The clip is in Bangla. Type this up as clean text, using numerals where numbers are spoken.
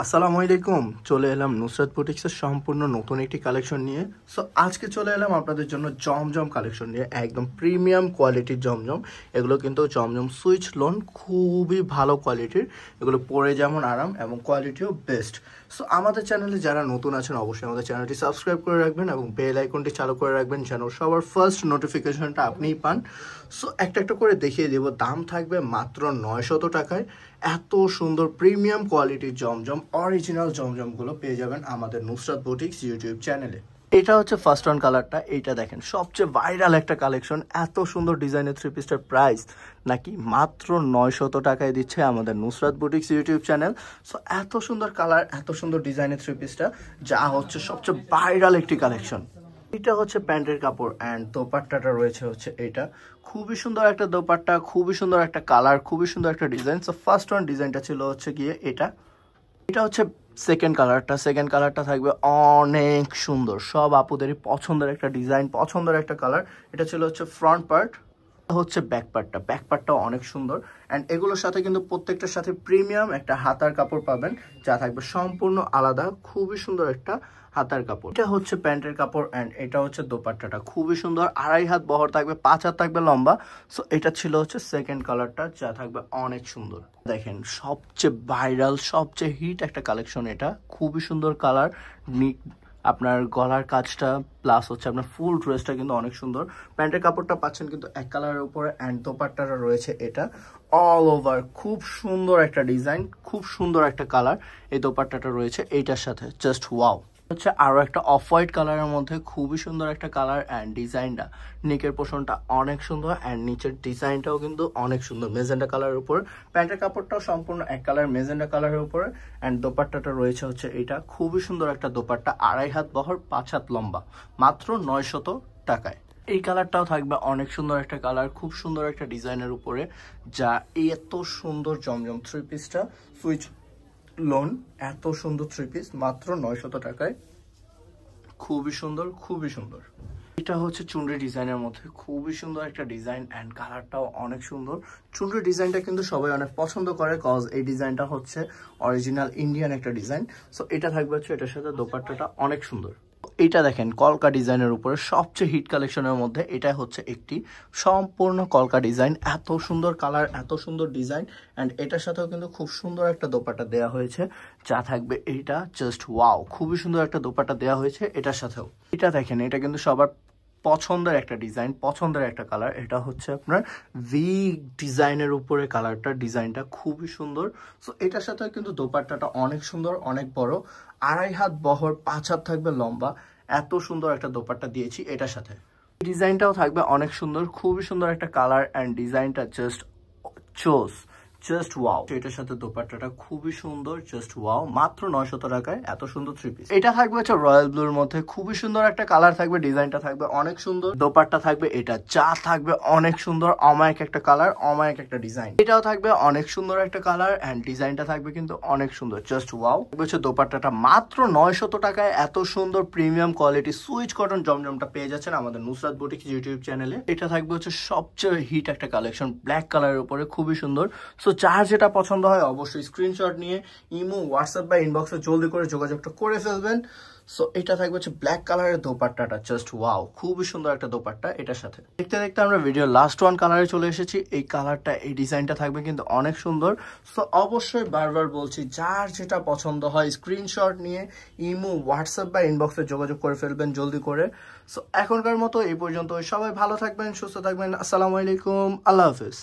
আসসালামু আলাইকুম। চলে এলাম নুসরাত বুটিক্সের সম্পূর্ণ নতুন একটি কালেকশন নিয়ে। সো আজকে চলে এলাম আপনাদের জন্য জমজম কালেকশন নিয়ে, একদম প্রিমিয়াম কোয়ালিটির জমজম। এগুলো কিন্তু জমজম সুইচ লোন, খুবই ভালো কোয়ালিটির। এগুলো পরে যেমন আরাম এবং কোয়ালিটিও বেস্ট। সো আমাদের চ্যানেলে যারা নতুন আছেন অবশ্যই আমাদের চ্যানেলটি সাবস্ক্রাইব করে রাখবেন এবং বেল আইকনটি চালু করে রাখবেন যেন সবার ফার্স্ট নোটিফিকেশনটা আপনিই পান। সো একটা একটা করে দেখিয়ে দেব। দাম থাকবে মাত্র 900 টাকায়। এত সুন্দর প্রিমিয়াম কোয়ালিটির জমজম, অরিজিনাল জমজমগুলো পেয়ে যাবেন আমাদের নুসরাত বুটিক্স ইউটিউব চ্যানেলে। এটা হচ্ছে ফার্স্ট ওয়ান কালারটা। এইটা দেখেন, সবচেয়ে ভাইরাল একটা কালেকশন। এত সুন্দর ডিজাইনের থ্রি পিসটার প্রাইস নাকি মাত্র 900 টাকায় দিচ্ছে আমাদের Nusrat boutiques YouTube channel. So এত সুন্দর কালার, এত সুন্দর ডিজাইনের থ্রি পিসটা যা হচ্ছে সবচেয়ে ভাইরাল একটি কালেকশন। এটা হচ্ছে প্যান্টের কাপড় অ্যান্ড দোপাট্টাটা রয়েছে হচ্ছে এটা। খুবই সুন্দর একটা দোপাট্টা, খুবই সুন্দর একটা কালার, খুবই সুন্দর একটা ডিজাইন। সো ফার্স্ট ওয়ান ডিজাইনটা ছিল হচ্ছে গিয়ে এটা। এটা হচ্ছে সেকেন্ড কালারটা। সেকেন্ড কালারটা থাকবে অনেক সুন্দর, সব আপুদেরই পছন্দের একটা ডিজাইন, পছন্দের একটা কালার। এটা ছিল হচ্ছে ফ্রন্ট পার্ট, হচ্ছে ব্যাক পার্টটা। ব্যাক পার্টটাও অনেক সুন্দর অ্যান্ড এগুলোর সাথে কিন্তু প্রত্যেকটার সাথে প্রিমিয়াম একটা হাতার কাপড় পাবেন যা থাকবে সম্পূর্ণ আলাদা। খুবই সুন্দর একটা হাতার কাপড়। এটা হচ্ছে প্যান্টের কাপড় অ্যান্ড এটা হচ্ছে দোপাট্টাটা। খুবই সুন্দর, 2.5 হাত বহর থাকবে, 5 হাত থাকবে লম্বা। সো এটা ছিল হচ্ছে সেকেন্ড কালারটা যা থাকবে অনেক সুন্দর। দেখেন, সবচেয়ে ভাইরাল, সবচেয়ে হিট একটা কালেকশন এটা। খুবই সুন্দর কালার, আপনার গলার কাজটা প্লাস হচ্ছে আপনার ফুল ড্রেসটা কিন্তু অনেক সুন্দর। প্যান্টের কাপড়টা পাচ্ছেন কিন্তু এক কালারের উপরে অ্যান্ড দোপাট্টাটা রয়েছে এটা অল ওভার। খুব সুন্দর একটা ডিজাইন, খুব সুন্দর একটা কালার এই দোপাট্টাটা রয়েছে এইটার সাথে। Just wow. হচ্ছে আরো একটা অফ হোয়াইট কালারের মধ্যে খুবই সুন্দর একটা কালার অ্যান্ড ডিজাইনটা, নিকের পোর্শনটা অনেক সুন্দর অ্যান্ড নিচের ডিজাইনটাও কিন্তু অনেক সুন্দর মেজেন্ডা কালারের উপর। প্যান্টের কাপড়টাও সম্পূর্ণ এক কালার মেজেন্ডা কালারের উপরে অ্যান্ড দোপাট্টাটা রয়েছে হচ্ছে এটা। খুবই সুন্দর একটা দোপাট্টা, 2.5 হাত বহর, 5 হাত লম্বা, মাত্র 900 টাকায়। এই কালারটাও থাকবে অনেক সুন্দর একটা কালার, খুব সুন্দর একটা ডিজাইনের উপরে যা এত সুন্দর জমজম থ্রি পিসটা সুইচ লোন। এত সুন্দর থ্রি পিস মাত্র 900 টাকায়। খুবই সুন্দর, খুবই সুন্দর। এটা হচ্ছে চুনরি ডিজাইনের মধ্যে খুবই সুন্দর একটা ডিজাইন অ্যান্ড কালারটাও অনেক সুন্দর। চুনরি ডিজাইনটা কিন্তু সবাই অনেক পছন্দ করে কজ এই ডিজাইনটা হচ্ছে অরিজিনাল ইন্ডিয়ান একটা ডিজাইন। সো এটা থাকবে হচ্ছে এটার সাথে দোপাট্টাটা অনেক সুন্দর। এটা দেখেন, কলকা ডিজাইনের উপরে সবচেয়ে হিট কালেকশনের মধ্যে এটা হচ্ছে একটি সম্পূর্ণ কলকা ডিজাইন। এত সুন্দর কালার, এত সুন্দর ডিজাইন অ্যান্ড এটার সাথেও কিন্তু খুব সুন্দর একটা দোপাট্টা দেওয়া হয়েছে যা থাকবে এইটা। জাস্ট ওয়াও, খুবই সুন্দর একটা দোপাট্টা দেওয়া হয়েছে এটার সাথেও। এটা দেখেন, এটা কিন্তু সবার পছন্দের একটা ডিজাইন, পছন্দের একটা কালার। এটা হচ্ছে আপনার ভি ডিজাইনের উপরে কালারটা, ডিজাইনটা খুবই সুন্দর। সো এটার সাথে কিন্তু দোপাট্টাটা অনেক সুন্দর, অনেক বড়, 2.5 হাত বহর, 5 হাত থাকবে লম্বা। এত সুন্দর একটা দোপাট্টা দিয়েছি এটার সাথে। ডিজাইনটাও থাকবে অনেক সুন্দর, খুবই সুন্দর একটা কালার অ্যান্ড ডিজাইনটা জাস্ট চোস, জাস্ট ওয়াও। এটার সাথে দোপাট্টাটা খুবই সুন্দর, জাস্ট ওয়াও, মাত্র 900 টাকায় এত সুন্দর থ্রি পিস। এটা থাকবে হচ্ছে রয়্যাল ব্লুর মধ্যে, খুবই সুন্দর একটা কালার থাকবে, ডিজাইনটা থাকবে অনেক সুন্দর, দোপাট্টা থাকবে এটা যা থাকবে অনেক সুন্দর, অমায়িক একটা কালার, অমায়িক একটা ডিজাইন। এটাও থাকবে অনেক সুন্দর একটা কালার অ্যান্ড ডিজাইনটা থাকবে কিন্তু অনেক সুন্দর, জাস্ট ওয়াও। হচ্ছে দোপাট্টাটা মাত্র 900 টাকায় এত সুন্দর প্রিমিয়াম কোয়ালিটি সুইচ কটন জমজমটা পেয়ে যাচ্ছেন আমাদের নুসরাত বুটিক্স ইউটিউব চ্যানেলে। এটা থাকবে হচ্ছে সবচেয়ে হিট একটা কালেকশন, ব্ল্যাক কালারের উপরে, খুবই সুন্দর। সো যার যেটা পছন্দ হয় অবশ্যই স্ক্রিনশট নিয়ে ইমো, হোয়াটসঅ্যাপ বা ইনবক্সে জলদি করে যোগাযোগটা করে ফেলবেন। সো এটা থাকবে হচ্ছে ব্ল্যাক কালারের দোপাট্টাটা, জাস্ট ওয়াও, খুবই সুন্দর একটা দোপাট্টা এটার সাথে। দেখতে দেখতে আমরা ভিডিও লাস্ট ওয়ান কালারে চলে এসেছি। এই কালারটা, এই ডিজাইনটা থাকবে কিন্তু অনেক সুন্দর। সো অবশ্যই বারবার বলছি, যার যেটা পছন্দ হয় স্ক্রিনশট নিয়ে ইমো, হোয়াটসঅ্যাপ বা ইনবক্সে যোগাযোগ করে ফেলবেন জলদি করে। সো এখনকার মতো এই পর্যন্ত। সবাই ভালো থাকবেন, সুস্থ থাকবেন। আসসালামু আলাইকুম, আল্লাহ হাফিজ।